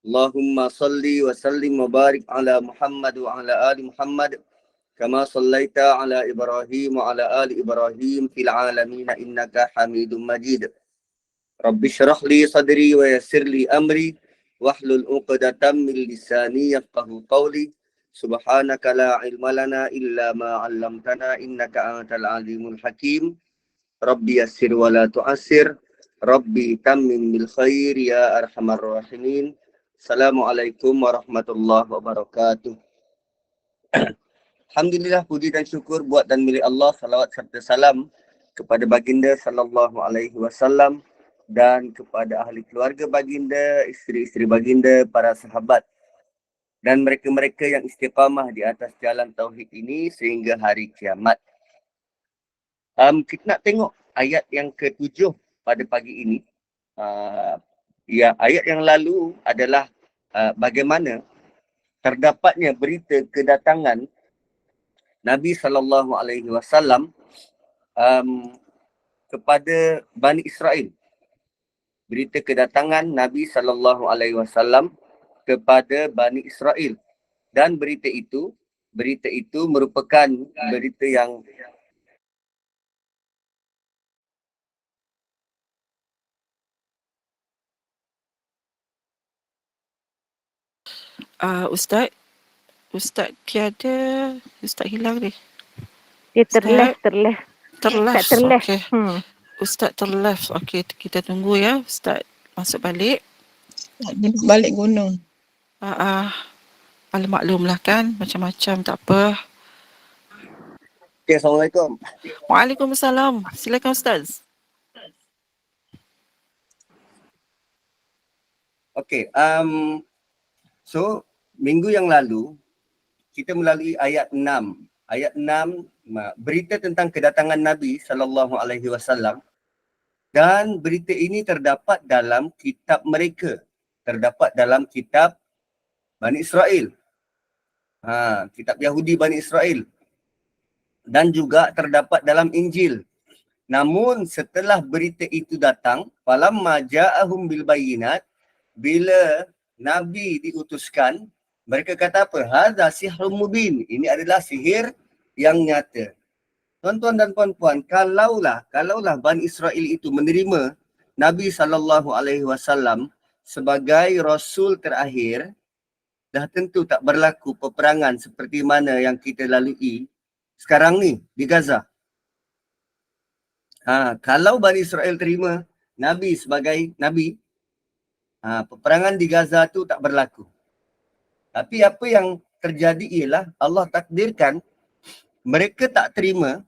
Allahumma salli wa sallim wa barik ala Muhammad wa ala ali Muhammad kama sallaita ala Ibrahim wa ala ali Ibrahim fil alamin innaka Hamidum Majid. Rabbi syrah li sadri wa yassir li amri wahlul 'uqdatam min lisani yafqahu qawli. Subhanaka la ilma lana illa ma 'allamtana innaka antal alimul hakim. Rabbi yassir wa la tu'assir. Rabbi tammim bil khair ya arhamar rahimin. Assalamualaikum warahmatullahi wabarakatuh. Alhamdulillah, puji dan syukur buat dan milik Allah. Salawat serta salam kepada baginda sallallahu alaihi wasallam dan kepada ahli keluarga baginda, isteri-isteri baginda, para sahabat dan mereka-mereka yang istiqamah di atas jalan tauhid ini sehingga hari kiamat. Kita nak tengok ayat yang ke-7 pada pagi ini. Ayat yang lalu adalah bagaimana terdapatnya berita kedatangan Nabi SAW kepada Bani Israel. Berita kedatangan Nabi SAW kepada Bani Israel. Dan berita itu merupakan berita yang Ustaz tiada, Ustaz hilang ni. Dia terleft. Okey. Ustaz terleft. Okey, kita tunggu ya. Ustaz masuk balik. Dia balik gunung. Maklumlah kan, macam-macam, tak apa. Okay, Assalamualaikum. Waalaikumsalam. Silakan Ustaz. Okay, so minggu yang lalu kita melalui ayat 6. Ayat 6 berita tentang kedatangan Nabi SAW dan berita ini terdapat dalam kitab mereka. Terdapat dalam kitab Bani Israel. Kitab Yahudi Bani Israel. Dan juga terdapat dalam Injil. Namun setelah berita itu datang, falamma ja'ahum bil bayyinat, bila Nabi diutuskan, mereka kata apa? Hadza sihrun mubin. Ini adalah sihir yang nyata. Tuan-tuan dan puan-puan, kalaulah Bani Israel itu menerima Nabi SAW sebagai Rasul terakhir, dah tentu tak berlaku peperangan seperti mana yang kita lalui sekarang ni di Gaza. Kalau Bani Israel terima Nabi sebagai Nabi, peperangan di Gaza tu tak berlaku. Tapi apa yang terjadi ialah Allah takdirkan mereka tak terima.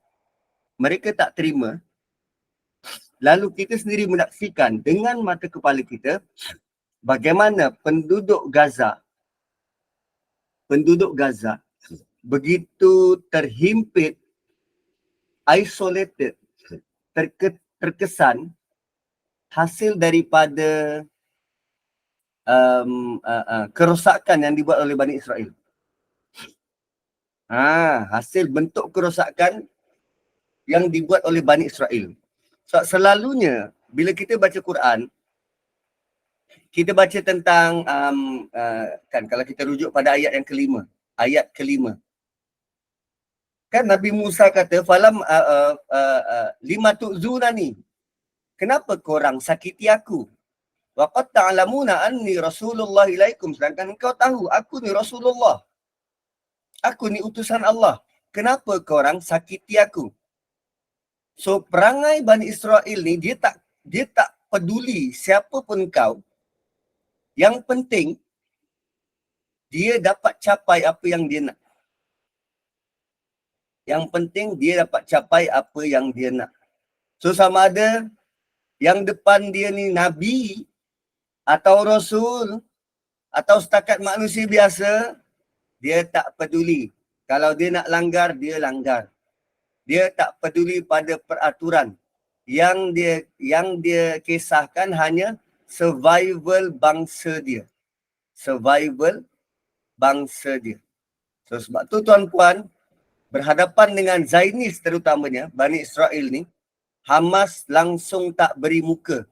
Lalu kita sendiri menyaksikan dengan mata kepala kita bagaimana penduduk Gaza begitu terhimpit, isolated, terkesan hasil daripada kerosakan yang dibuat oleh Bani Israel. Hasil bentuk kerosakan yang dibuat oleh Bani Israel. So, selalunya bila kita baca Quran, kita baca tentang kan kalau kita rujuk pada ayat yang kelima, ayat kelima. Kan Nabi Musa kata falam lima tu'zunani. Kenapa korang sakiti aku? Wa qad ta'lamuna anni Rasulullah ilaikum, sedangkan engkau tahu aku ni Rasulullah. Aku ni utusan Allah. Kenapa korang sakiti aku? So perangai Bani Israel ni dia tak peduli siapa pun kau. Yang penting dia dapat capai apa yang dia nak. Yang penting dia dapat capai apa yang dia nak. So sama ada yang depan dia ni Nabi atau Rasul atau setakat manusia biasa, dia tak peduli. Kalau dia nak langgar, dia langgar. Dia tak peduli pada peraturan. Yang dia kisahkan hanya survival bangsa dia. Survival bangsa dia. So sebab tu tuan-puan, berhadapan dengan Zionis terutamanya, Bani Israel ni, Hamas langsung tak beri muka.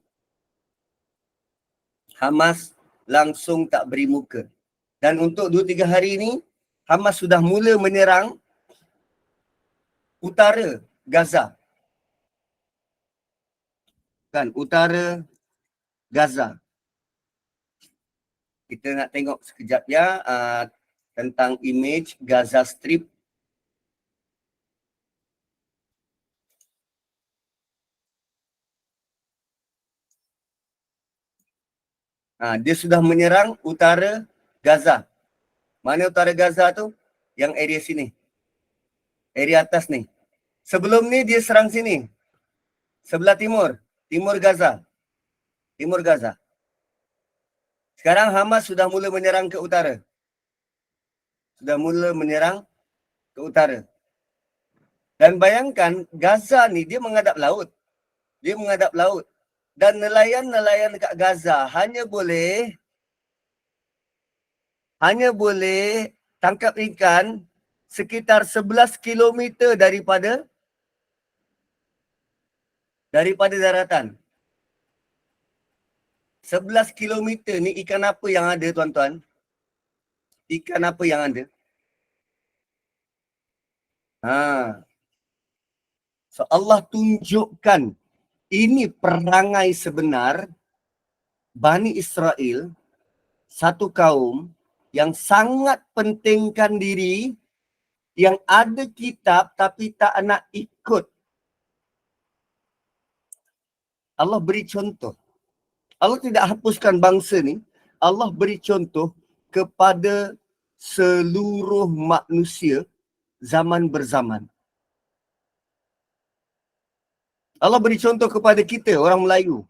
Hamas langsung tak beri muka. Dan untuk 2-3 hari ini, Hamas sudah mula menyerang utara Gaza. Kan, utara Gaza. Kita nak tengok sekejap ya tentang image Gaza Strip. Dia sudah menyerang utara Gaza. Mana utara Gaza tu? Yang area sini. Area atas ni. Sebelum ni dia serang sini. Sebelah timur. Timur Gaza. Timur Gaza. Sekarang Hamas sudah mula menyerang ke utara. Sudah mula menyerang ke utara. Dan bayangkan Gaza ni dia menghadap laut. Dia menghadap laut. Dan nelayan-nelayan dekat Gaza hanya boleh tangkap ikan sekitar 11 kilometer daripada daratan. 11 kilometer ni ikan apa yang ada tuan-tuan? Ikan apa yang ada? So Allah tunjukkan ini perangai sebenar Bani Israel, satu kaum yang sangat pentingkan diri, yang ada kitab tapi tak nak ikut. Allah beri contoh. Allah tidak hapuskan bangsa ni. Allah beri contoh kepada seluruh manusia zaman berzaman. Allah beri contoh kepada kita, orang Melayu.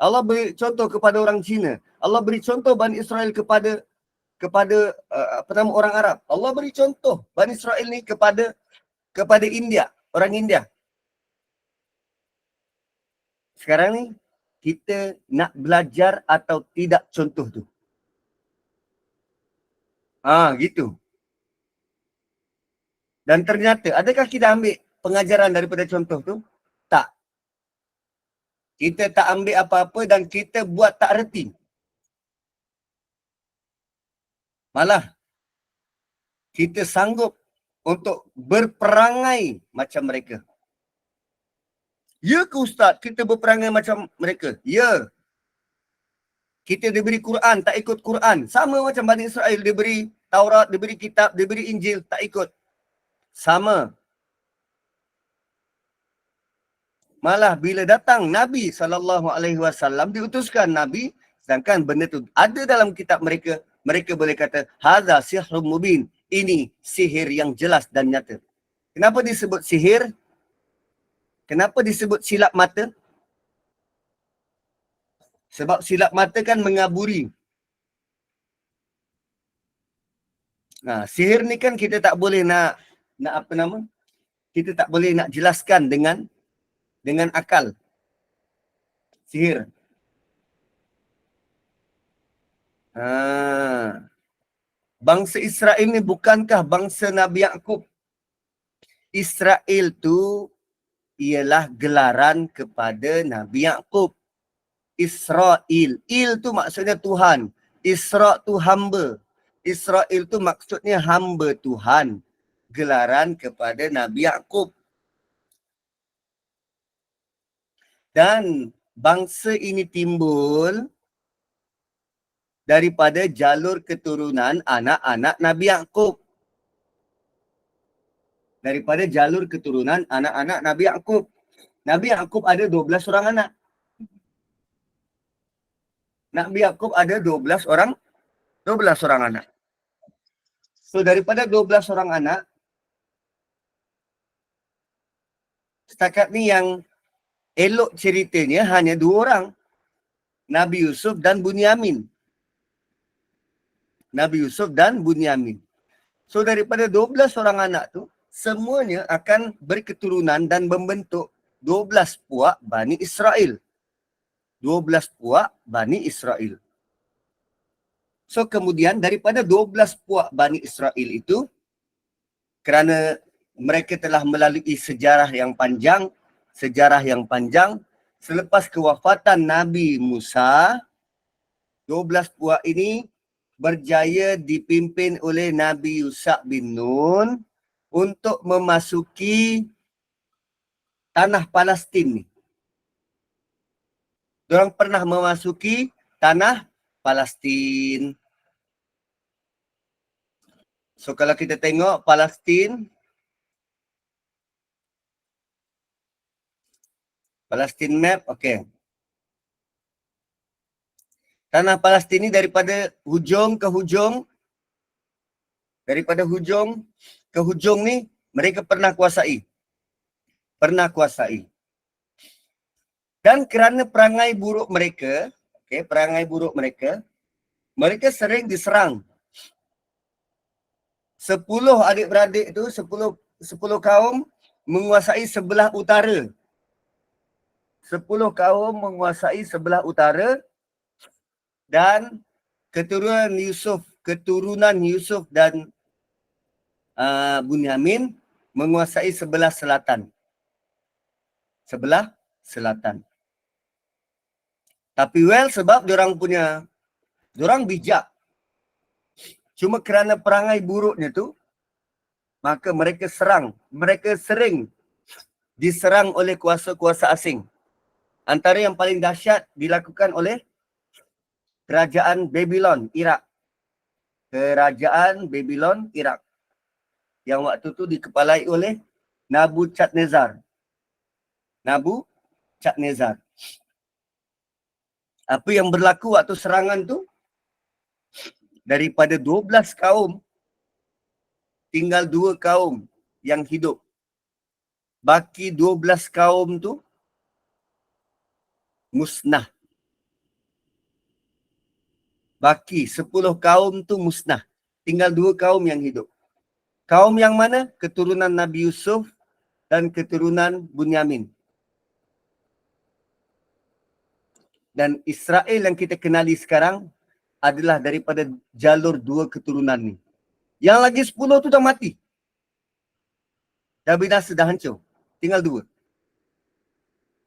Allah beri contoh kepada orang Cina. Allah beri contoh Bani Israel kepada orang Arab. Allah beri contoh Bani Israel ni kepada India, orang India. Sekarang ni kita nak belajar atau tidak contoh tu? Gitu. Dan ternyata, adakah kita ambil pengajaran daripada contoh tu? Tak. Kita tak ambil apa-apa dan kita buat tak reti. Malah, kita sanggup untuk berperangai macam mereka. Ya ke Ustaz, kita berperangai macam mereka? Ya. Kita diberi Quran, tak ikut Quran. Sama macam Bani Israel, diberi Taurat, diberi kitab, diberi Injil, tak ikut. Sama. Malah bila datang Nabi SAW, diutuskan Nabi, sedangkan benda tu ada dalam kitab mereka, mereka boleh kata, hadza sihrun mubin. Ini sihir yang jelas dan nyata. Kenapa disebut sihir? Kenapa disebut silap mata? Sebab silap mata kan mengaburi. Sihir ni kan kita tak boleh nak kita tak boleh nak jelaskan dengan akal. Sihir. Bangsa Israel ni bukankah bangsa Nabi Yaqub? Israel tu ialah gelaran kepada Nabi Yaqub. Israel. Il tu maksudnya Tuhan. Isra tu hamba. Israel tu maksudnya hamba Tuhan. Gelaran kepada Nabi Yaqub. Dan bangsa ini timbul daripada jalur keturunan anak-anak Nabi Yaqub. Daripada jalur keturunan anak-anak Nabi Yaqub. Nabi Yaqub ada 12 orang anak. Nabi Yaqub ada 12 orang anak. So daripada 12 orang anak, setakat ni yang elok ceritanya hanya 2 orang. Nabi Yusuf dan Bunyamin. Nabi Yusuf dan Bunyamin. So daripada 12 orang anak tu, semuanya akan berketurunan dan membentuk 12 puak Bani Israel. 12 puak Bani Israel. So kemudian daripada 12 puak Bani Israel itu, kerana mereka telah melalui sejarah yang panjang, selepas kewafatan Nabi Musa, 12 puak ini berjaya dipimpin oleh Nabi Yusha bin Nun untuk memasuki tanah Palestin ni. Diorang pernah memasuki tanah Palestin. So kalau kita tengok Palestin map, okey. Tanah Palestin ni daripada hujung ke hujung ni mereka pernah kuasai. Dan kerana perangai buruk mereka, mereka sering diserang. 10 adik-beradik tu, 10 kaum menguasai sebelah utara. 10 kaum menguasai sebelah utara dan keturunan Yusuf dan Bunyamin menguasai sebelah selatan. Tapi sebab diorang bijak. Cuma kerana perangai buruknya tu, maka mereka sering diserang oleh kuasa-kuasa asing. Antara yang paling dahsyat dilakukan oleh kerajaan Babylon, Iraq. Yang waktu tu dikepalai oleh Nebuchadnezzar. Apa yang berlaku waktu serangan tu? Daripada 12 kaum, tinggal 2 kaum yang hidup. Baki 12 kaum tu musnah. Baki 10 kaum tu musnah. Tinggal 2 kaum yang hidup. Kaum yang mana? Keturunan Nabi Yusuf dan keturunan Bunyamin. Dan Israel yang kita kenali sekarang adalah daripada jalur 2 keturunan ni. Yang lagi 10 tu dah mati. Dah binasa, dah hancur. Tinggal 2.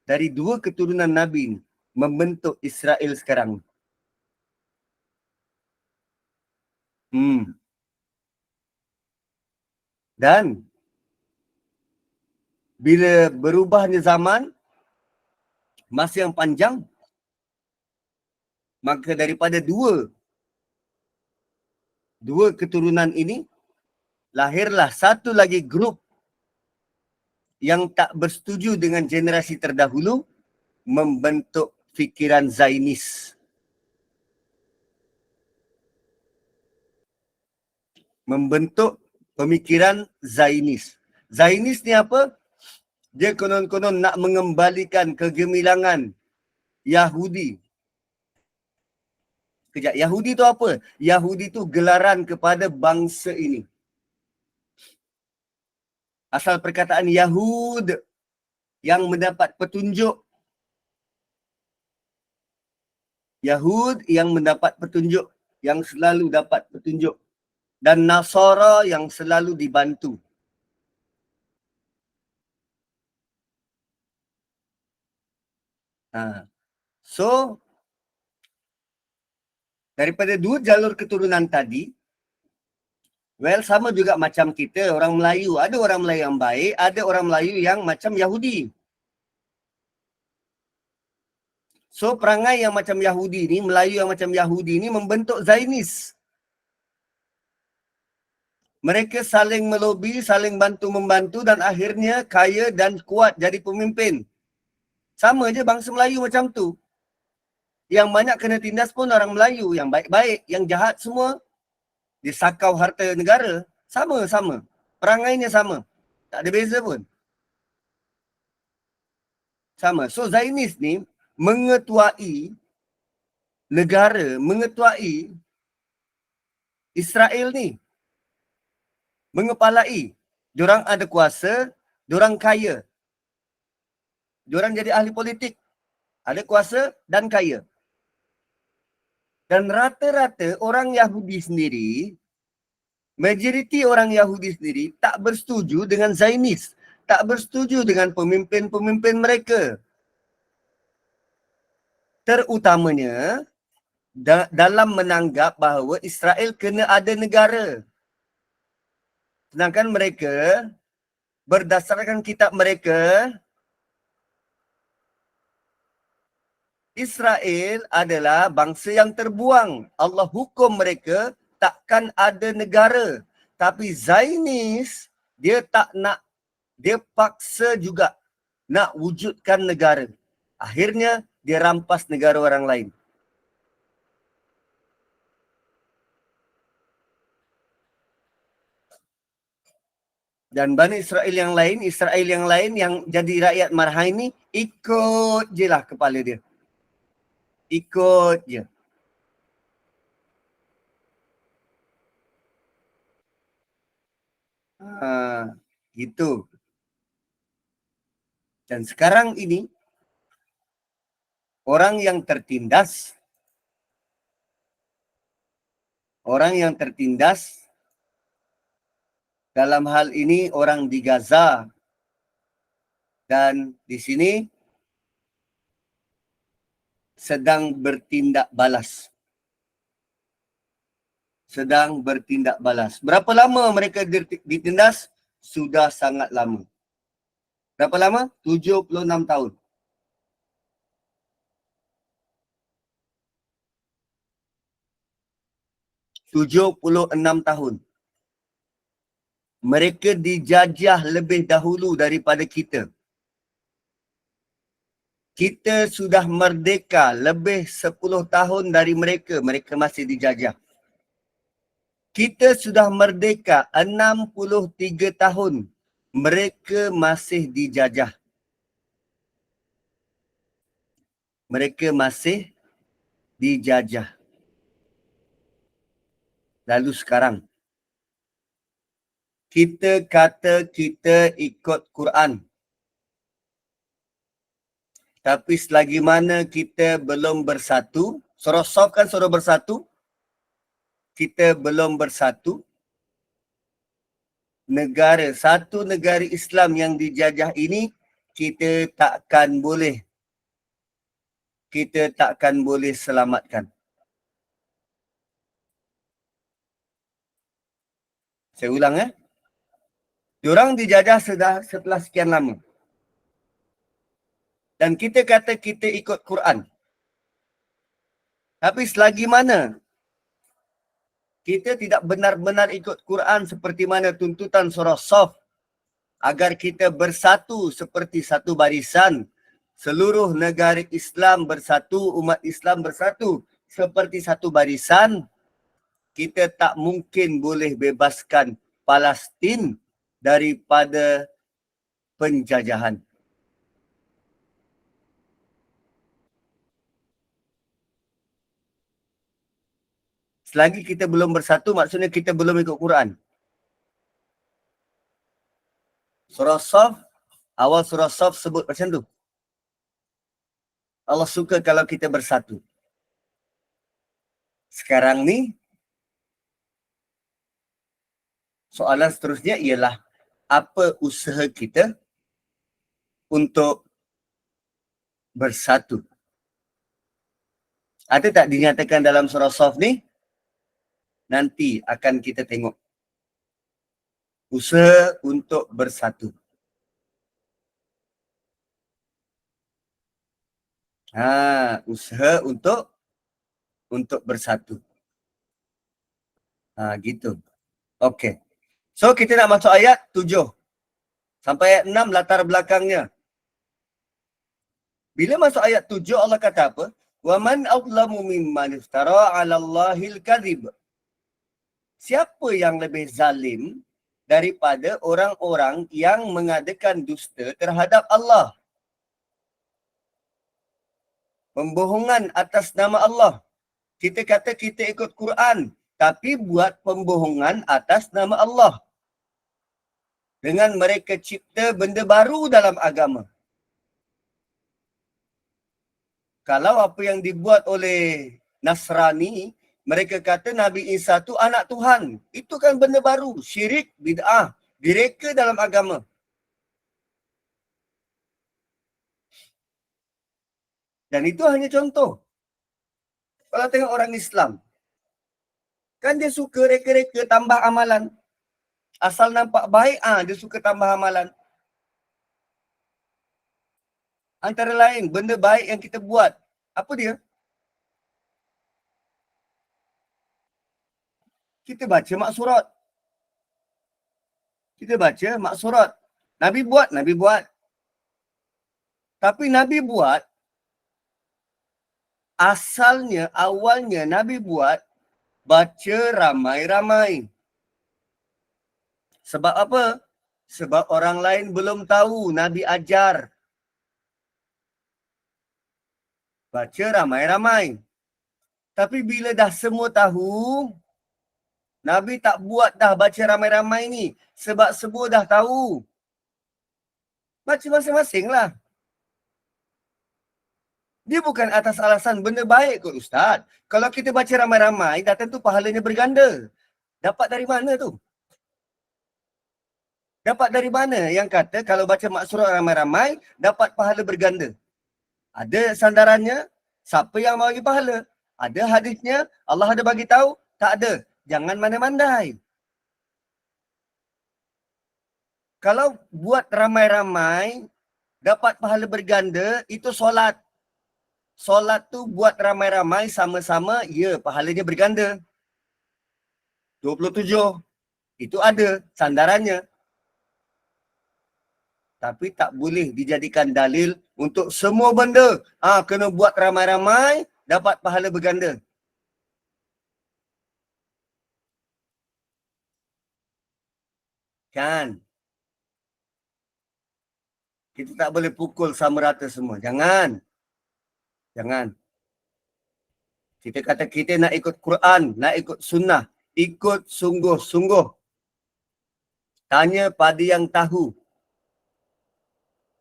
Dari 2 keturunan Nabi ni membentuk Israel sekarang. Dan bila berubahnya zaman, masa yang panjang, maka daripada dua keturunan ini, lahirlah satu lagi grup yang tak bersetuju dengan generasi terdahulu, membentuk fikiran Zainis. Membentuk pemikiran Zainis. Zainis ni apa? Dia konon-konon nak mengembalikan kegemilangan Yahudi. Kejap, Yahudi tu apa? Yahudi tu gelaran kepada bangsa ini. Asal perkataan Yahud yang mendapat petunjuk. Yahud yang mendapat petunjuk, yang selalu dapat petunjuk. Dan Nasara yang selalu dibantu. So, daripada 2 jalur keturunan tadi, sama juga macam kita, orang Melayu. Ada orang Melayu yang baik, ada orang Melayu yang macam Yahudi. So, perangai yang macam Yahudi ni, Melayu yang macam Yahudi ni membentuk Zainis. Mereka saling melobi, saling bantu-membantu dan akhirnya kaya dan kuat jadi pemimpin. Sama je bangsa Melayu macam tu. Yang banyak kena tindas pun orang Melayu. Yang baik-baik, yang jahat semua disakau harta negara. Sama-sama. Perangainya sama. Tak ada beza pun. Sama. So Zainis ni mengetuai negara, mengetuai Israel ni. Mengepalai. Diorang ada kuasa, diorang kaya. Diorang jadi ahli politik. Ada kuasa dan kaya. Dan rata-rata orang Yahudi sendiri, majoriti orang Yahudi sendiri tak bersetuju dengan Zainis. Tak bersetuju dengan pemimpin-pemimpin mereka. Terutamanya dalam menanggap bahawa Israel kena ada negara. Sedangkan mereka, berdasarkan kitab mereka, Israel adalah bangsa yang terbuang. Allah hukum mereka takkan ada negara. Tapi Zionis, dia tak nak, dia paksa juga nak wujudkan negara. Akhirnya, dia rampas negara orang lain. Dan Bani Israel yang lain yang jadi rakyat marhah ini, ikut je lah kepala dia. Ikut je. Gitu. Dan sekarang ini, orang yang tertindas dalam hal ini orang di Gaza dan di sini sedang bertindak balas. Berapa lama mereka ditindas? Sudah sangat lama. Berapa lama? 76 tahun. Mereka dijajah lebih dahulu daripada kita. Kita sudah merdeka lebih 10 tahun dari mereka. Mereka masih dijajah. Kita sudah merdeka 63 tahun. Mereka masih dijajah. Lalu sekarang, kita kata kita ikut Quran. Tapi selagi mana kita belum bersatu, surah Shaf kan surah bersatu, kita belum bersatu, satu negara Islam yang dijajah ini, kita takkan boleh selamatkan. Saya ulang ya. Diorang dijajah setelah sekian lama. Dan kita kata kita ikut Quran. Tapi selagi mana kita tidak benar-benar ikut Quran seperti mana tuntutan surah Shaf, agar kita bersatu seperti satu barisan, seluruh negara Islam bersatu, umat Islam bersatu seperti satu barisan, kita tak mungkin boleh bebaskan Palestin daripada penjajahan. Selagi kita belum bersatu, maksudnya kita belum ikut Quran. Surah Shaf, awal surah Shaf sebut macam tu. Allah suka kalau kita bersatu. Sekarang ni, soalan seterusnya ialah apa usaha kita untuk bersatu. Ada tak dinyatakan dalam surah Shaf ni? Nanti akan kita tengok. Usaha untuk bersatu. Usaha untuk bersatu. Gitu. Okey. So kita nak masuk ayat 7. Sampai ayat 6 latar belakangnya. Bila masuk ayat 7 Allah kata apa? Wa man adlamu mimman iftara 'ala Allahil kadhib. Siapa yang lebih zalim daripada orang-orang yang mengadakan dusta terhadap Allah? Pembohongan atas nama Allah. Kita kata kita ikut Quran, tapi buat pembohongan atas nama Allah. Dengan mereka cipta benda baru dalam agama. Kalau apa yang dibuat oleh Nasrani, mereka kata Nabi Isa tu anak Tuhan. Itu kan benda baru. Syirik, bid'ah. Direka dalam agama. Dan itu hanya contoh. Kalau tengok orang Islam, kan dia suka reka-reka tambah amalan. Asal nampak baik, dia suka tambah amalan. Antara lain, benda baik yang kita buat. Apa dia? Kita baca maksurat. Kita baca maksurat. Nabi buat, Nabi buat. Tapi Nabi buat, asalnya, awalnya Nabi buat, baca ramai-ramai. Sebab apa? Sebab orang lain belum tahu Nabi ajar. Baca ramai-ramai. Tapi bila dah semua tahu, Nabi tak buat dah baca ramai-ramai ni. Sebab semua dah tahu. Baca masing-masing lah. Dia bukan atas alasan benda baik kot Ustaz. Kalau kita baca ramai-ramai, dah tentu pahalanya berganda. Dapat dari mana tu? Dapat dari mana yang kata kalau baca maksurat ramai-ramai, dapat pahala berganda? Ada sandarannya, siapa yang bagi pahala? Ada hadisnya, Allah ada bagi tahu? Tak ada. Jangan mandai-mandai. Kalau buat ramai-ramai, dapat pahala berganda, itu solat. Solat tu buat ramai-ramai sama-sama, ya pahalanya berganda. 27. Itu ada sandarannya. Tapi tak boleh dijadikan dalil untuk semua benda. Kena buat ramai-ramai, dapat pahala berganda. Kan? Kita tak boleh pukul sama rata semua. Jangan. Jangan. Kita kata kita nak ikut Quran, nak ikut sunnah. Ikut sungguh-sungguh. Tanya pada yang tahu.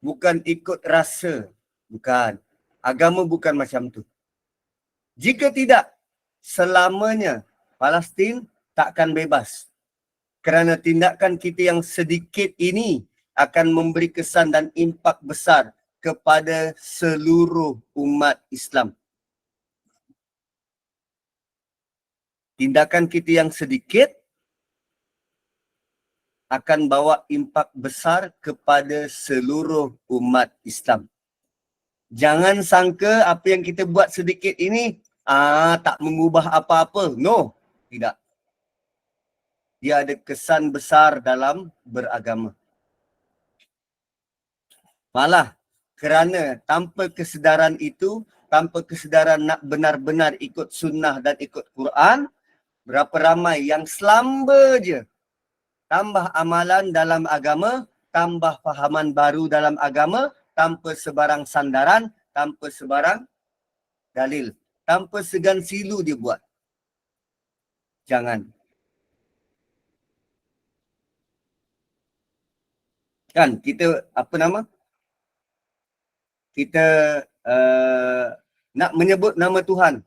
Bukan ikut rasa. Bukan. Agama bukan macam tu. Jika tidak, selamanya Palestin takkan bebas. Kerana tindakan kita yang sedikit ini akan memberi kesan dan impak besar kepada seluruh umat Islam. Tindakan kita yang sedikit akan bawa impak besar kepada seluruh umat Islam. Jangan sangka apa yang kita buat sedikit ini tak mengubah apa-apa. No, tidak. Dia ada kesan besar dalam beragama. Malah kerana tanpa kesedaran itu, tanpa kesedaran nak benar-benar ikut sunnah dan ikut Quran, berapa ramai yang selamba je. Tambah amalan dalam agama, tambah fahaman baru dalam agama, tanpa sebarang sandaran, tanpa sebarang dalil. Tanpa segan silu dia buat. Jangan. Kan kita, apa nama? Kita nak menyebut nama Tuhan.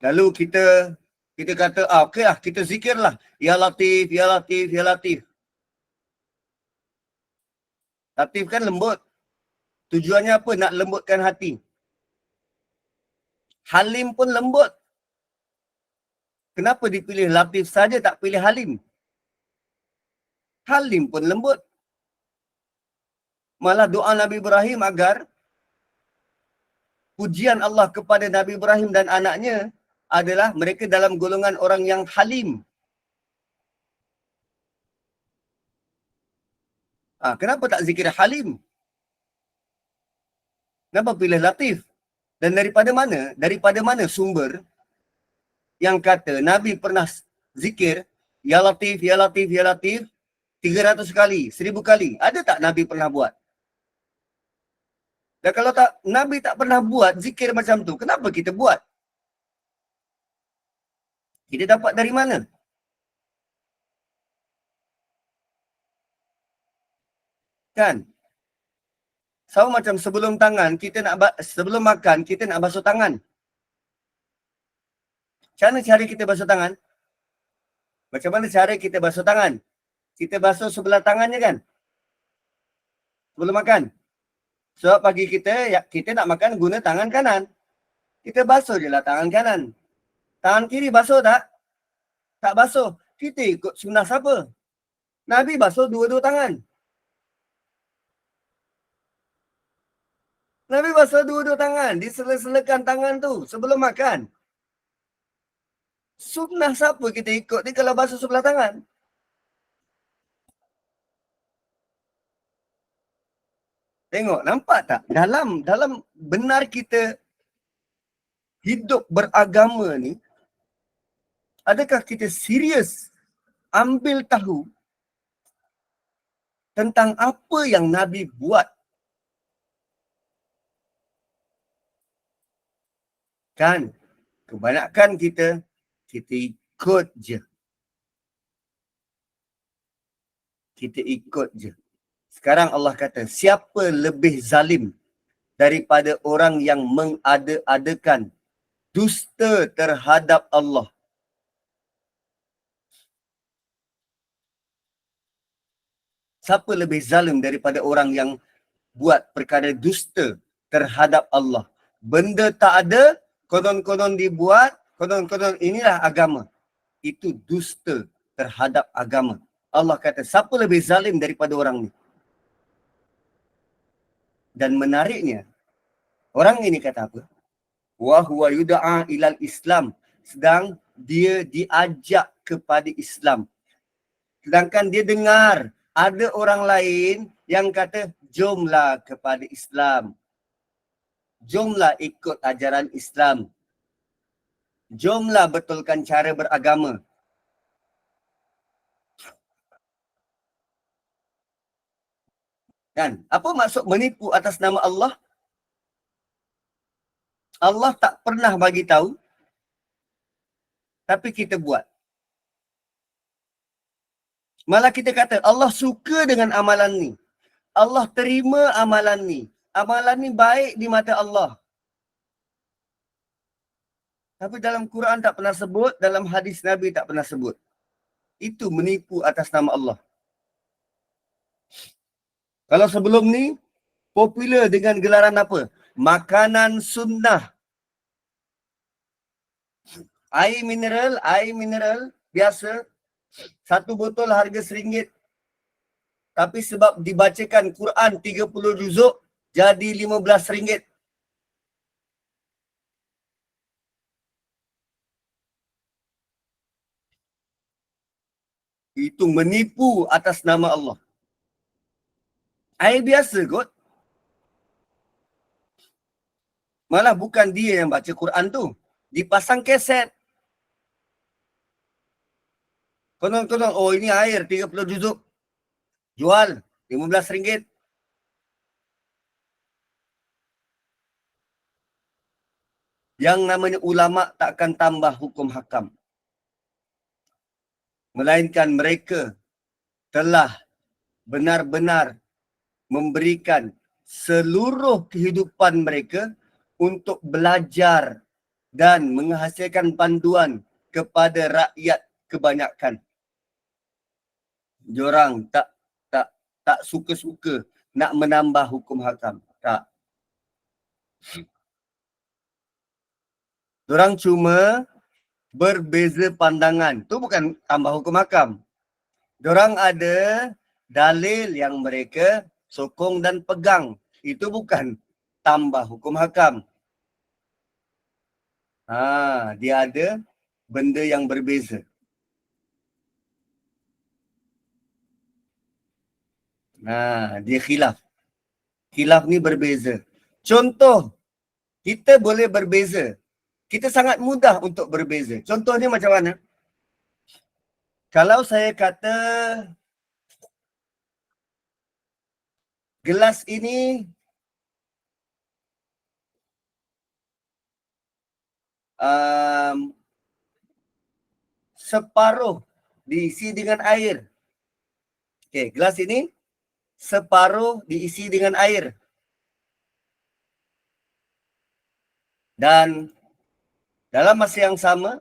Lalu kita kata, okey lah, kita zikirlah. Ya Latif, Ya Latif, Ya Latif. Latif kan lembut. Tujuannya apa? Nak lembutkan hati. Halim pun lembut. Kenapa dipilih Latif saja, tak pilih Halim? Halim pun lembut. Malah doa Nabi Ibrahim agar pujian Allah kepada Nabi Ibrahim dan anaknya adalah mereka dalam golongan orang yang halim. Kenapa tak zikir Halim? Kenapa pilih Latif? Dan daripada mana? Daripada mana sumber yang kata Nabi pernah zikir Ya Latif, Ya Latif, Ya Latif 300 kali, 1000 kali? Ada tak Nabi pernah buat? Dan kalau tak Nabi tak pernah buat zikir macam tu, kenapa kita buat? Kita dapat dari mana? Kan? Sama macam sebelum sebelum makan, kita nak basuh tangan. Macam mana cara kita basuh tangan? Macam mana cara kita basuh tangan? Kita basuh sebelah tangannya kan? Sebelum makan. Sebab pagi kita nak makan guna tangan kanan. Kita basuh je lah tangan kanan. Tangan kiri basuh tak? Tak basuh. Kita ikut sunnah siapa? Nabi basuh dua-dua tangan. Nabi basuh dua-dua tangan. Disela-selakan tangan tu sebelum makan. Sunnah siapa kita ikut ni kalau basuh sebelah tangan? Tengok, nampak tak? Dalam benar kita hidup beragama ni, adakah kita serius ambil tahu tentang apa yang Nabi buat? Kan? Kebanyakan kita ikut je. Kita ikut je. Sekarang Allah kata, siapa lebih zalim daripada orang yang mengada-adakan dusta terhadap Allah? Siapa lebih zalim daripada orang yang buat perkara dusta terhadap Allah? Benda tak ada, konon-konon dibuat, konon-konon inilah agama. Itu dusta terhadap agama. Allah kata, siapa lebih zalim daripada orang ni? Dan menariknya, orang ini kata apa? Wa huwa yud'a ilal Islam. Sedang dia diajak kepada Islam. Sedangkan dia dengar ada orang lain yang kata, jomlah kepada Islam. Jomlah ikut ajaran Islam. Jomlah betulkan cara beragama. Kan? Apa maksud menipu atas nama Allah? Allah tak pernah bagi tahu, tapi kita buat. Malah kita kata, Allah suka dengan amalan ni. Allah terima amalan ni. Amalan ni baik di mata Allah. Tapi dalam Quran tak pernah sebut, dalam hadis Nabi tak pernah sebut. Itu menipu atas nama Allah. Kalau sebelum ni, popular dengan gelaran apa? Makanan sunnah. Air mineral biasa, satu botol harga RM1. Tapi sebab dibacakan Quran 30 juzuk, jadi RM15. Itu menipu atas nama Allah. Air biasa kot. Malah bukan dia yang baca Quran tu. Dipasang keset. Konon-konon, oh ini air 30 juzuk. Jual RM15. Yang namanya ulama takkan tambah hukum hakam. Melainkan mereka telah benar-benar memberikan seluruh kehidupan mereka untuk belajar dan menghasilkan panduan kepada rakyat kebanyakan. Diorang tak suka-suka nak menambah hukum hakam. Tak. Diorang cuma berbeza pandangan. Tu bukan tambah hukum hakam. Diorang ada dalil yang mereka sokong dan pegang. Itu bukan tambah hukum hakam. Dia ada benda yang berbeza. Dia khilaf. Khilaf ni berbeza. Contoh, kita boleh berbeza. Kita sangat mudah untuk berbeza. Contohnya macam mana? Kalau saya kata gelas ini separuh diisi dengan air. Okey, gelas ini separuh diisi dengan air. Dan dalam masa yang sama,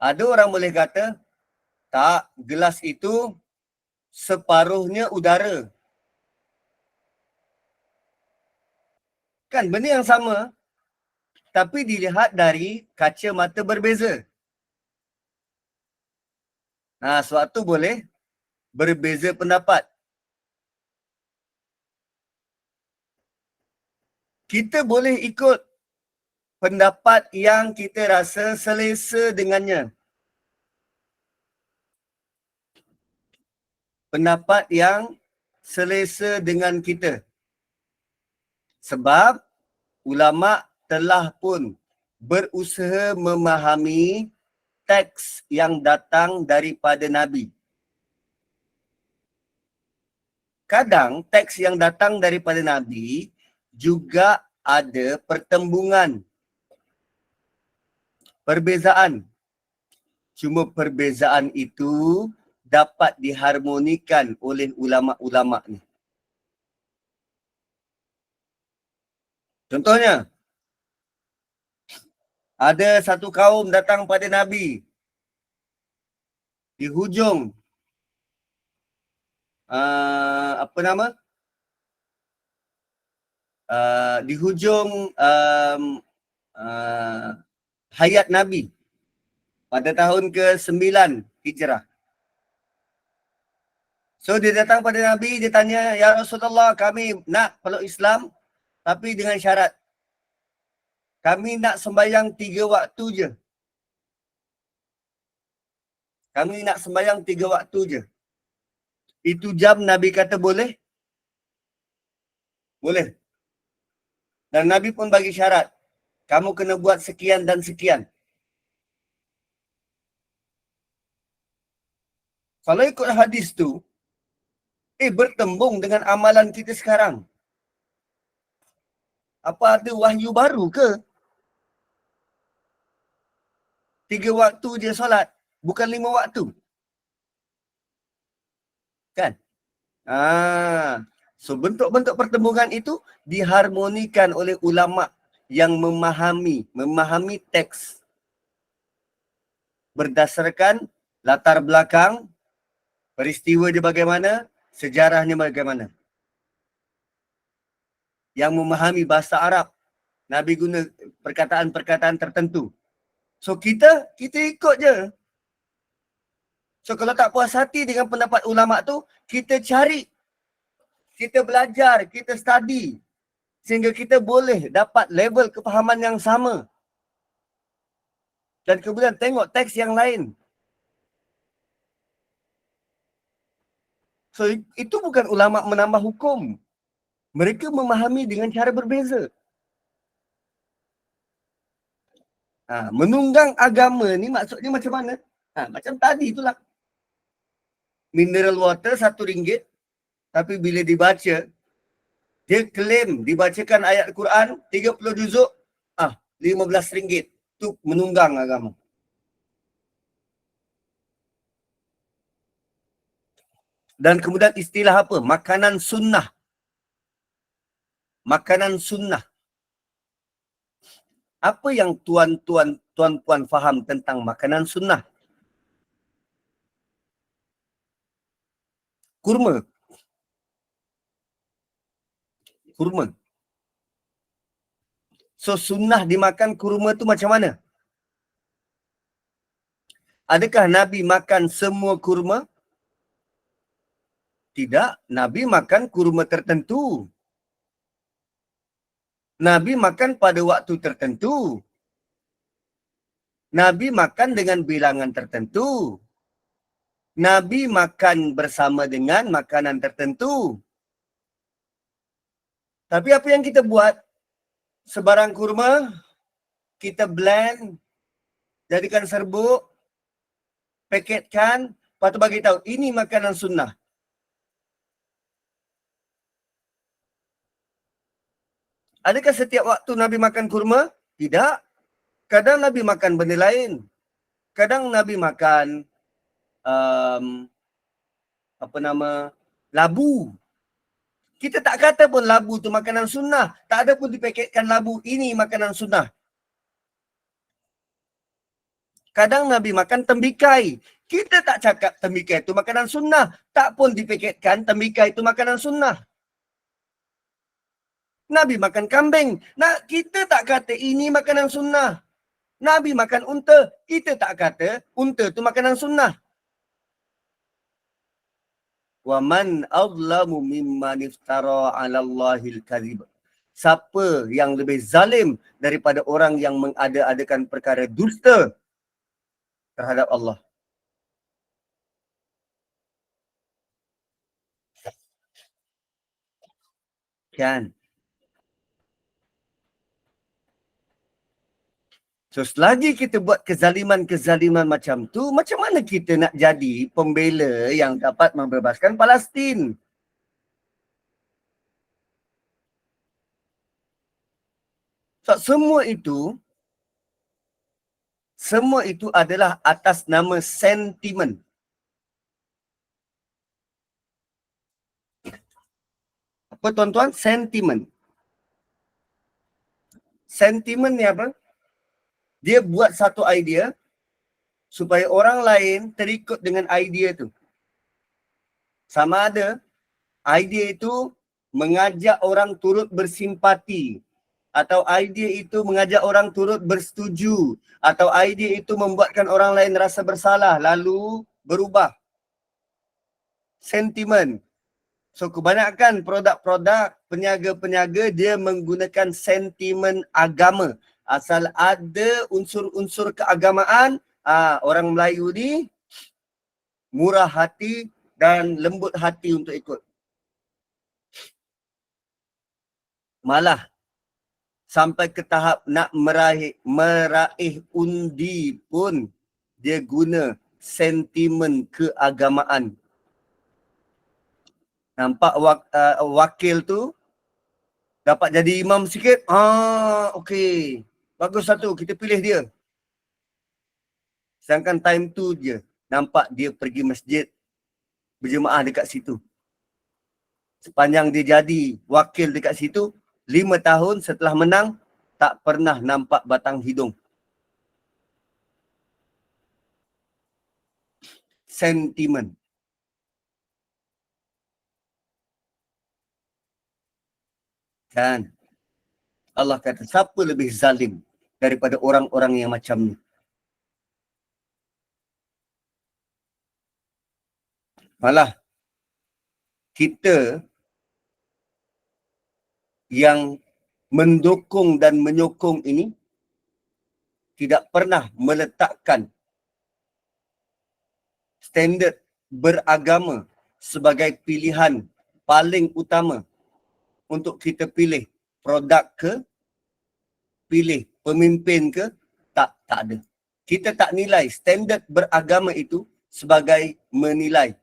ada orang boleh kata, tak, gelas itu separuhnya udara. Kan benda yang sama, tapi dilihat dari kaca mata berbeza. Sebab tu boleh berbeza pendapat. Kita boleh ikut pendapat yang kita rasa selesa dengannya. Pendapat yang selesa dengan kita. Sebab ulama telah pun berusaha memahami teks yang datang daripada Nabi. Kadang teks yang datang daripada Nabi juga ada pertembungan, perbezaan. Cuma perbezaan itu dapat diharmonikan oleh ulama-ulama ni. Contohnya, ada satu kaum datang pada Nabi di hujung di hujung hayat Nabi pada tahun ke-9 Hijrah. So dia datang pada Nabi, dia tanya, "Ya Rasulullah, kami nak peluk Islam tapi dengan syarat. Kami nak sembahyang 3 waktu je. Kami nak sembahyang 3 waktu je." Itu jam Nabi kata boleh? Boleh. Dan Nabi pun bagi syarat. Kamu kena buat sekian dan sekian. Kalau ikut hadis tu, bertembung dengan amalan kita sekarang. Apa ada wahyu baru ke? 3 waktu je solat, bukan 5 waktu. Kan? So bentuk-bentuk pertembungan itu diharmonikan oleh ulama yang memahami teks berdasarkan latar belakang, peristiwa dia bagaimana, sejarahnya bagaimana. Yang memahami bahasa Arab, Nabi guna perkataan-perkataan tertentu. So kita ikut je. So kalau tak puas hati dengan pendapat ulama tu, kita cari, kita belajar, kita study sehingga kita boleh dapat level kefahaman yang sama. Dan kemudian tengok teks yang lain. So itu bukan ulama menambah hukum. Mereka memahami dengan cara berbeza. Menunggang agama ni maksudnya macam mana? Macam tadi itulah. Mineral water RM1, tapi bila dibaca, dia claim dibacakan ayat Quran 30 juzuk, RM15. Itu menunggang agama. Dan kemudian istilah apa? Makanan sunnah. Makanan sunnah. Apa yang tuan-puan faham tentang makanan sunnah? Kurma. So sunnah dimakan kurma tu macam mana? Adakah Nabi makan semua kurma? Tidak, Nabi makan kurma tertentu. Nabi makan pada waktu tertentu. Nabi makan dengan bilangan tertentu. Nabi makan bersama dengan makanan tertentu. Tapi apa yang kita buat? Sebarang kurma, kita blend, jadikan serbuk, paketkan, lepas tu bagi tahu ini makanan sunnah. Adakah setiap waktu Nabi makan kurma? Tidak. Kadang Nabi makan benda lain. Kadang Nabi makan labu. Kita tak kata pun labu tu makanan sunnah. Tak ada pun dipaketkan labu, ini makanan sunnah. Kadang Nabi makan tembikai. Kita tak cakap tembikai itu makanan sunnah. Tak pun dipaketkan tembikai itu makanan sunnah. Nabi makan kambing. Nah, kita tak kata ini makanan sunnah. Nabi makan unta. Kita tak kata unta tu makanan sunnah. Wa man azlamu mimman iftara 'ala Allahil kadhib. Siapa yang lebih zalim daripada orang yang mengada-adakan perkara dusta terhadap Allah? Kan? So, selagi kita buat kezaliman-kezaliman macam tu, macam mana kita nak jadi pembela yang dapat membebaskan Palestin? So, semua itu adalah atas nama sentimen. Apa tuan-tuan? Sentimen. Sentimen ni apa? Dia buat satu idea supaya orang lain terikut dengan idea tu. Sama ada idea itu mengajak orang turut bersimpati, atau idea itu mengajak orang turut bersetuju, atau idea itu membuatkan orang lain rasa bersalah lalu berubah. Sentimen. So kebanyakan produk-produk peniaga-peniaga dia menggunakan sentimen agama. Asal ada unsur-unsur keagamaan, orang Melayu ni murah hati dan lembut hati untuk ikut. Malah sampai ke tahap nak meraih undi pun dia guna sentimen keagamaan. Nampak wakil tu dapat jadi imam sikit, okey. Bagus satu, kita pilih dia. Sedangkan time tu je nampak dia pergi masjid berjemaah dekat situ. Sepanjang dia jadi wakil dekat situ, 5 tahun setelah menang, tak pernah nampak batang hidung. Sentimen. Kan? Allah kata, siapa lebih zalim daripada orang-orang yang macam ni? Malah kita yang mendukung dan menyokong ini tidak pernah meletakkan standard beragama sebagai pilihan paling utama untuk kita pilih produk ke, pilih pemimpin ke, tak ada. Kita tak nilai standard beragama itu sebagai menilai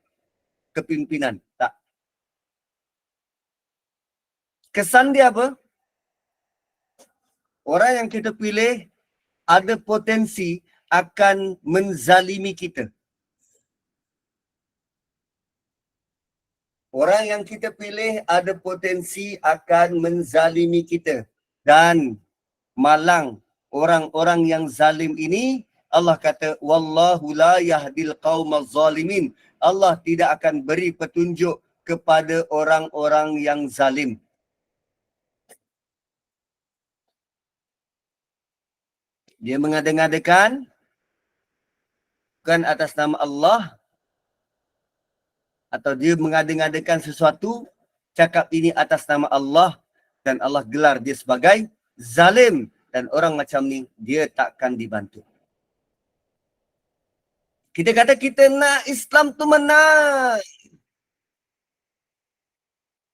kepimpinan. Tak. Kesan dia apa? Orang yang kita pilih ada potensi akan menzalimi kita. Orang yang kita pilih ada potensi akan menzalimi kita. Dan malang orang-orang yang zalim ini, Allah kata, Wallahu la yahdil qawmaz zalimin. Allah tidak akan beri petunjuk kepada orang-orang yang zalim. Dia mengada-ngadakan bukan atas nama Allah, atau dia mengada-ngadakan sesuatu, cakap ini atas nama Allah, dan Allah gelar dia sebagai zalim. Dan orang macam ni, dia takkan dibantu. Kita kata kita nak Islam tu menang.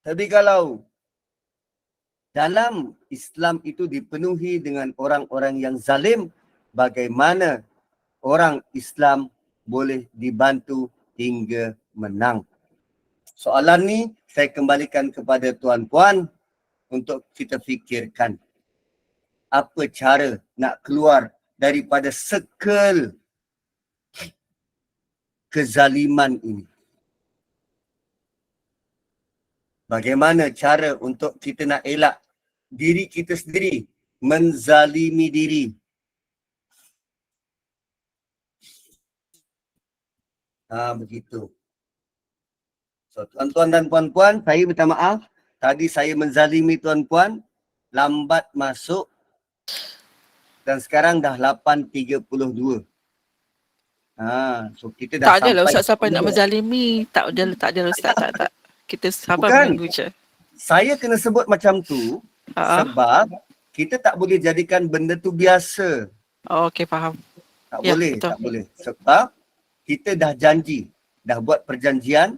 Tapi kalau dalam Islam itu dipenuhi dengan orang-orang yang zalim, bagaimana orang Islam boleh dibantu hingga menang? Soalan ni saya kembalikan kepada tuan-puan untuk kita fikirkan. Apa cara nak keluar daripada circle kezaliman ini? Bagaimana cara untuk kita nak elak diri kita sendiri menzalimi diri? Begitu. So, tuan-tuan dan puan-puan, saya minta maaf. tadi saya menzalimi tuan-puan, lambat masuk dan sekarang dah 8.32. So kita dah Tak adalah sampai. Ustaz sampai nak menzalimi. Tak ada Ustaz, tak. Kita sabar Bukan. menunggu je. Saya kena sebut macam tu sebab kita tak boleh jadikan benda tu biasa. Oh, okey, faham. Tak Ya, boleh, betul. tak boleh. Sebab kita dah janji, dah buat perjanjian,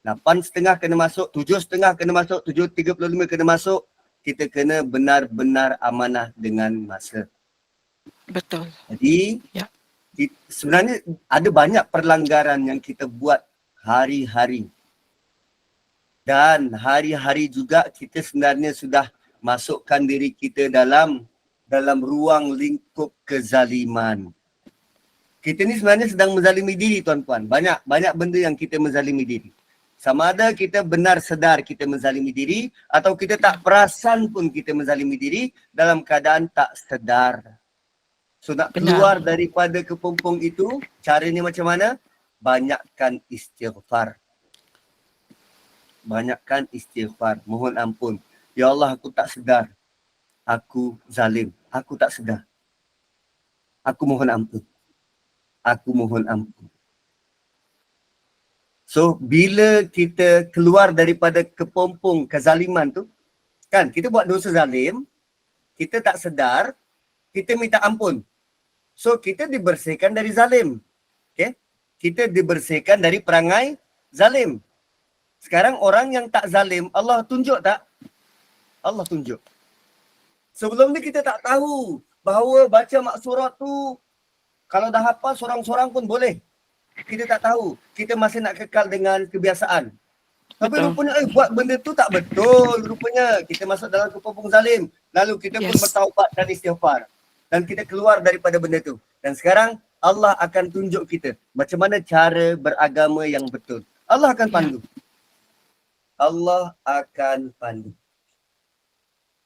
8.30 kena masuk, 7.30 kena masuk, 7.35 kena masuk. Kita kena benar-benar amanah dengan masa. Betul. Jadi, Ya. sebenarnya ada banyak perlanggaran yang kita buat hari-hari. Dan hari-hari juga kita sebenarnya sudah masukkan diri kita dalam ruang lingkup kezaliman. Kita ni sebenarnya sedang menzalimi diri tuan-puan. Banyak benda yang kita menzalimi diri. Sama ada kita benar sedar kita menzalimi diri atau kita tak perasan pun kita menzalimi diri dalam keadaan tak sedar. So nak keluar daripada kepompong itu, caranya macam mana? Banyakkan istighfar. Banyakkan istighfar. Mohon ampun. Ya Allah, aku tak sedar. Aku zalim. Aku tak sedar. Aku mohon ampun. Aku mohon ampun. So, bila kita keluar daripada kepompong kezaliman tu, kan kita buat dosa zalim, kita tak sedar, kita minta ampun. So, kita dibersihkan dari zalim. Okay? Kita dibersihkan dari perangai zalim. Sekarang orang yang tak zalim, Allah tunjuk tak? Allah tunjuk. Sebelum ni kita tak tahu bahawa baca maksurat tu kalau dah hafal sorang-sorang pun boleh. Kita tak tahu. Kita masih nak kekal dengan kebiasaan. Tapi rupanya buat benda tu tak betul. Rupanya kita masuk dalam kepompong zalim. Lalu kita pun bertaubat dan istighfar. Dan kita keluar daripada benda tu. Dan sekarang Allah akan tunjuk kita macam mana cara beragama yang betul. Allah akan pandu. Allah akan pandu.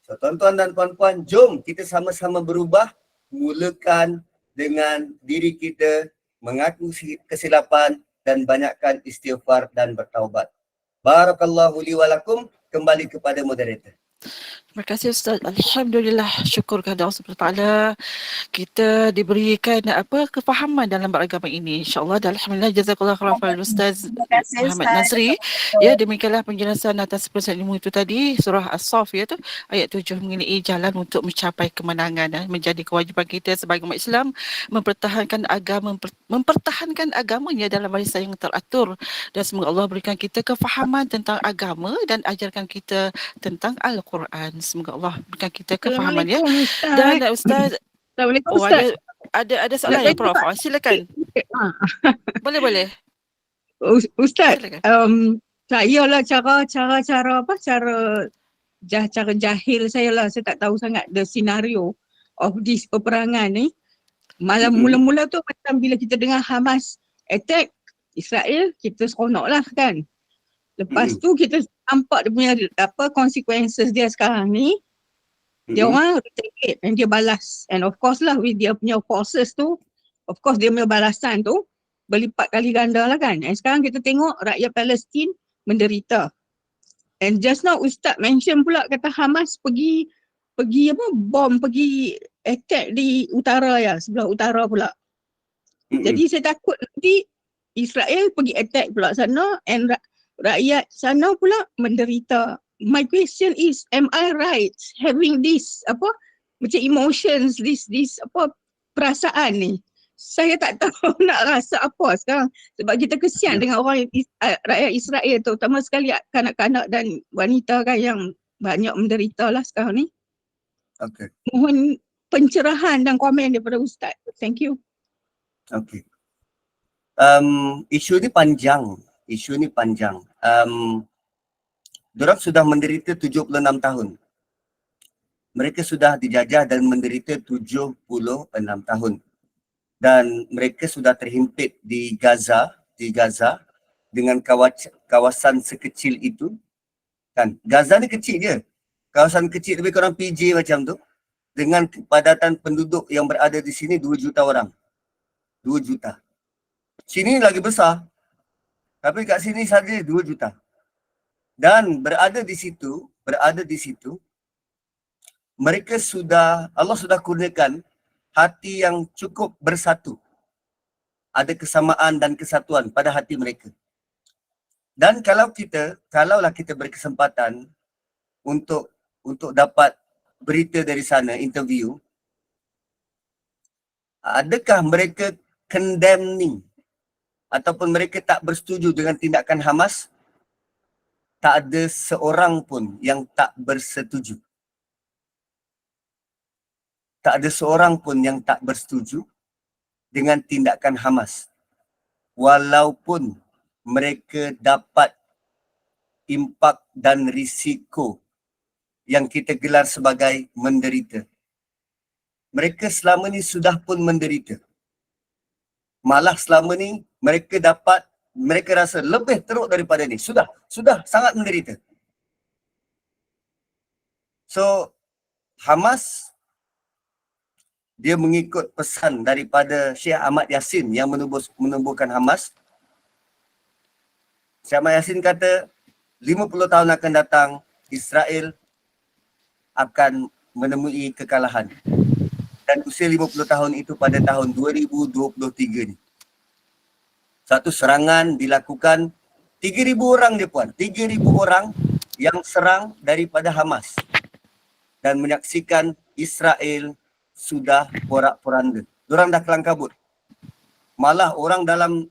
So tuan-tuan dan puan-puan, jom kita sama-sama berubah. Mulakan dengan diri kita mengaku kesilapan dan banyakkan istighfar dan bertaubat. Barakallahu li wa lakum. Kembali kepada moderator. Terima kasih Ustaz. Alhamdulillah, syukur kepada Allah Subhanahu Wa Taala kita diberikan kefahaman dalam beragama ini. InsyaAllah dan alhamdulillah jazakallah khairan Ustaz Muhammad Nazri. Ya, demikianlah penjelasan atas persen ilmu itu tadi, surah As-Saff iaitu ayat 7 mengenai jalan untuk mencapai kemenangan. Menjadi kewajipan kita sebagai umat Islam mempertahankan agamanya dalam barisan yang teratur, dan semoga Allah berikan kita kefahaman tentang agama dan ajarkan kita tentang Al-Quran. Semoga Allah berikan kita kefahaman ya. Dan Ustaz, Assalamualaikum Ustaz. Ada soalan ya Prof. Silakan. Boleh. Ustaz, Silakan. saya lah cara jahil saya lah, saya tak tahu sangat the scenario of this peperangan ni. Mula-mula tu macam bila kita dengar Hamas attack Israel, kita seronok lah kan. Lepas tu kita nampak dia punya consequences dia sekarang ni. Dia orang retaliate and dia balas. And of course lah with dia punya forces tu, of course dia punya balasan tu berlipat kali ganda lah kan. And sekarang kita tengok rakyat Palestin menderita. And just now Ustaz mention pula kata Hamas pergi attack di utara ya, sebelah utara pula. Jadi saya takut nanti Israel pergi attack pula sana and rakyat sana pula menderita. My question is, am I right having this macam emotions, this perasaan ni? Saya tak tahu nak rasa apa sekarang sebab kita kesian dengan orang rakyat Israel, terutama sekali kanak-kanak dan wanita kan yang banyak menderita lah sekarang ni. Okay. Mohon pencerahan dan komen daripada Ustaz. Thank you. Okay. Isu ni panjang. Diorang sudah menderita 76 tahun. Mereka sudah dijajah dan menderita 76 tahun. Dan mereka sudah terhimpit di Gaza dengan kawasan sekecil itu. Kan, Gaza ni kecil je. Kawasan kecil lebih kurang PJ macam tu. Dengan kepadatan penduduk yang berada di sini 2 juta orang. 2 juta. Sini lagi besar. Tapi kat sini saja 2 juta. Dan berada di situ, Allah sudah kurniakan hati yang cukup bersatu. Ada kesamaan dan kesatuan pada hati mereka. Dan kalaulah kita berkesempatan untuk dapat berita dari sana, interview, adakah mereka condemning ataupun mereka tak bersetuju dengan tindakan Hamas? Tak ada seorang pun yang tak bersetuju. Tak ada seorang pun yang tak bersetuju dengan tindakan Hamas. Walaupun mereka dapat impak dan risiko yang kita gelar sebagai menderita. Mereka selama ni sudah pun menderita. Malah selama ni mereka rasa lebih teruk daripada ni. Sudah sangat menderita. So, Hamas, dia mengikut pesan daripada Syekh Ahmad Yassin yang menubuhkan Hamas. Syekh Ahmad Yassin kata, 50 tahun akan datang, Israel akan menemui kekalahan. Dan usia 50 tahun itu pada tahun 2023 ni. Satu serangan dilakukan 3,000 orang dia puan. 3,000 orang yang serang daripada Hamas. Dan menyaksikan Israel sudah porak-poranda. Diorang dah kelang kabut. Malah orang dalam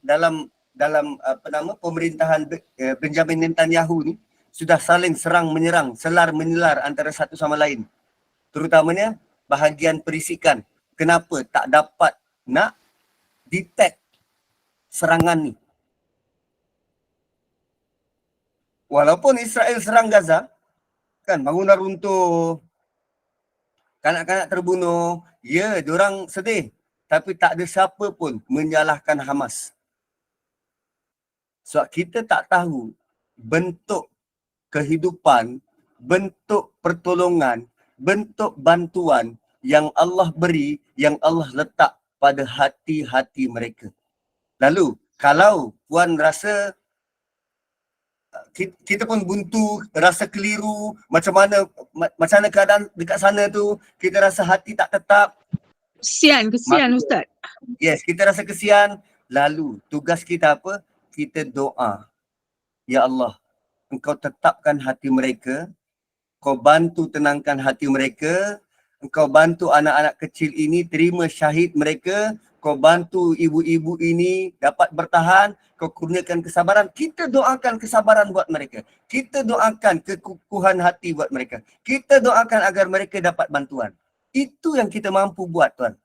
pemerintahan Benjamin Netanyahu ni sudah saling serang menyerang, selar menyelar antara satu sama lain. Terutamanya bahagian perisikan. Kenapa tak dapat nak detect serangan ni? Walaupun Israel serang Gaza, kan, bangunan runtuh, kanak-kanak terbunuh, ya, diorang sedih. Tapi tak ada siapa pun menyalahkan Hamas. Sebab kita tak tahu bentuk kehidupan, bentuk pertolongan, bentuk bantuan yang Allah beri, yang Allah letak pada hati-hati mereka. Lalu, kalau puan rasa kita pun buntu, rasa keliru, macam mana keadaan dekat sana tu, kita rasa hati tak tetap. Kesian Ustaz. Yes, kita rasa kesian. Lalu, tugas kita apa? Kita doa. Ya Allah, Engkau tetapkan hati mereka, Kau bantu tenangkan hati mereka, Engkau bantu anak-anak kecil ini terima syahid mereka, Kau bantu ibu-ibu ini dapat bertahan, Kau kurniakan kesabaran. Kita doakan kesabaran buat mereka. Kita doakan kekukuhan hati buat mereka. Kita doakan agar mereka dapat bantuan. Itu yang kita mampu buat, tuan.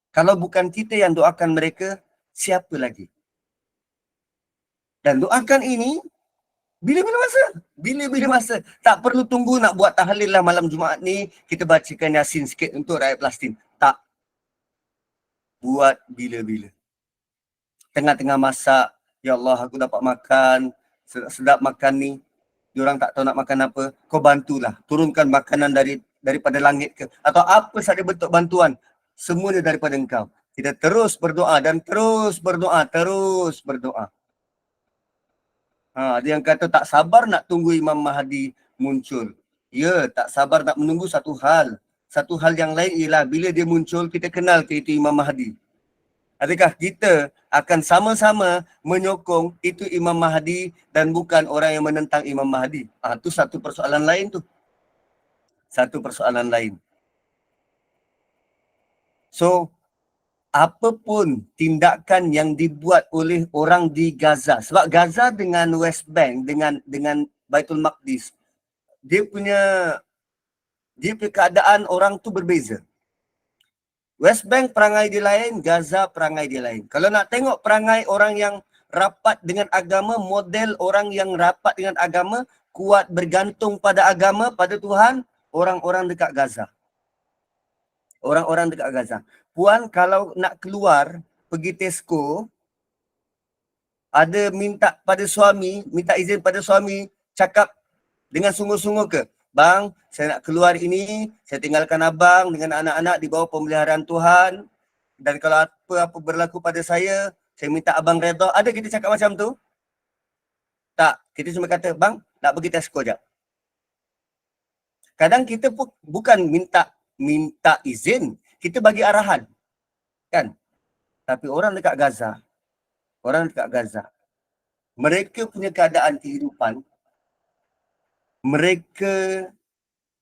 Kalau bukan kita yang doakan mereka, siapa lagi? Dan doakan ini bila-bila masa. Tak perlu tunggu nak buat tahlil lah malam Jumaat ni, kita bacakan Yasin sikit untuk rakyat Palestin. Tak. Buat bila-bila. Tengah-tengah masak, ya Allah aku dapat makan, sedap makan ni. Diorang tak tahu nak makan apa, kau bantulah. Turunkan makanan daripada langit ke. Atau apa sahaja bentuk bantuan. Semuanya daripada Engkau. Kita terus berdoa dan terus berdoa. Ada yang kata tak sabar nak tunggu Imam Mahdi muncul. Ya, tak sabar nak menunggu satu hal. Satu hal yang lain ialah bila dia muncul, kita kenal ke itu Imam Mahdi. Adakah kita akan sama-sama menyokong itu Imam Mahdi dan bukan orang yang menentang Imam Mahdi? Itu satu persoalan lain tu. So, apapun tindakan yang dibuat oleh orang di Gaza, sebab Gaza dengan West Bank, dengan Baitul Maqdis, dia punya keadaan orang tu berbeza. West Bank perangai dia lain, Gaza perangai dia lain. Kalau nak tengok perangai orang yang rapat dengan agama, model orang yang rapat dengan agama, kuat bergantung pada agama, pada Tuhan, orang-orang dekat Gaza. Puan kalau nak keluar pergi Tesco, ada minta izin pada suami, cakap dengan sungguh-sungguh ke? Bang, saya nak keluar ini, saya tinggalkan abang dengan anak-anak di bawah pemeliharaan Tuhan. Dan kalau apa-apa berlaku pada saya minta abang redha. Ada kita cakap macam tu? Tak, kita cuma kata, bang, nak pergi Tesco jap. Kadang kita pun bukan minta izin, kita bagi arahan. Kan? Tapi orang dekat Gaza, mereka punya keadaan kehidupan, mereka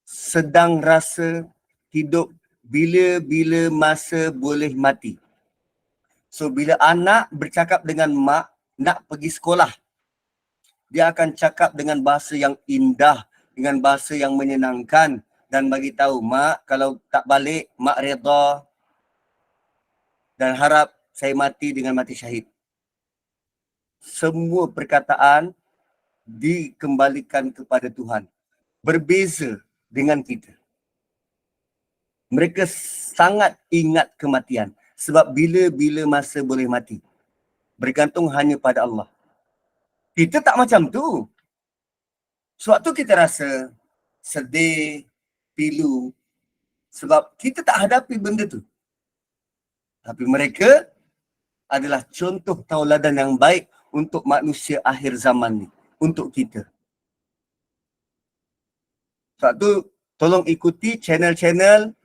sedang rasa hidup bila-bila masa boleh mati. So bila anak bercakap dengan mak nak pergi sekolah, dia akan cakap dengan bahasa yang indah, dengan bahasa yang menyenangkan dan bagi tahu, mak kalau tak balik, mak redha dan harap saya mati dengan mati syahid. Semua perkataan dikembalikan kepada Tuhan. Berbeza dengan kita. Mereka sangat ingat kematian sebab bila-bila masa boleh mati. Bergantung hanya pada Allah. Kita tak macam tu. Sebab tu kita rasa sedih, pilu. Sebab kita tak hadapi benda tu. Tapi mereka adalah contoh tauladan yang baik untuk manusia akhir zaman ni. Untuk kita. Sebab tu tolong ikuti channel-channel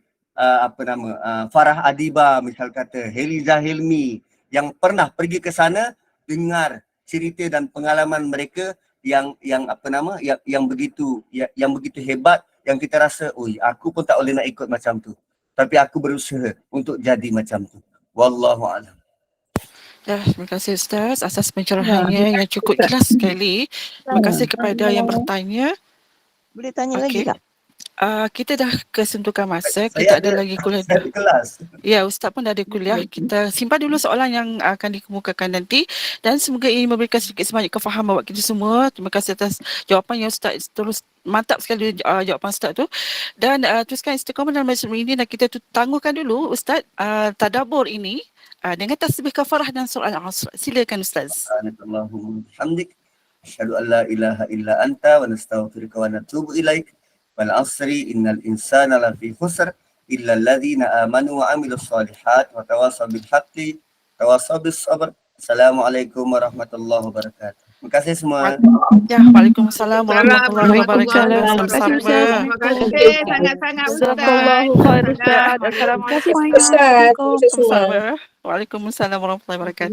Farah Adiba misal kata, Heliza Hilmi yang pernah pergi ke sana, dengar cerita dan pengalaman mereka yang begitu hebat, yang kita rasa, oi, aku pun tak boleh nak ikut macam tu. Tapi aku berusaha untuk jadi macam tu. Wallahu a'lam. Terima kasih Ustaz atas pencerahannya yang cukup jelas sekali. Terima kasih kepada yang bertanya. Boleh tanya lagi Okey. tak? Kita dah kesentukan masa, Saya kita ada lagi kuliah. saya ada kelas. Ya, Ustaz pun dah ada kuliah. Kita simpan dulu soalan yang akan dikemukakan nanti dan semoga ini memberikan sedikit sebanyak kefahaman buat kita semua. Terima kasih atas jawapan yang Ustaz terus mantap sekali jawapan Ustaz tu. Dan teruskan istiqamah dalam majlis ini dan kita tangguhkan dulu Ustaz tadabbur ini dengan tasbih kafarah dan surah Al-Asr. Silakan Ustaz. Subhanallahumma hamdik. Asyhadu an la ilaha illa anta wa nastaghfiruka wa natubu ilaik. Wal asri innal insana lafi khusr illa alladhina amanu wa amilus solihat wa tawasaw bil haqqi tawasaw bis sabr. Assalamualaikum warahmatullahi wabarakatuh. Terima kasih semua. Ya, Waalaikumsalam warahmatullahi wabarakatuh. Sama-sama. Terima kasih sangat-sangat Ustaz. Jazakallahu khair Ustaz. Assalamualaikum. Ustaz, Waalaikumsalam warahmatullahi wabarakatuh.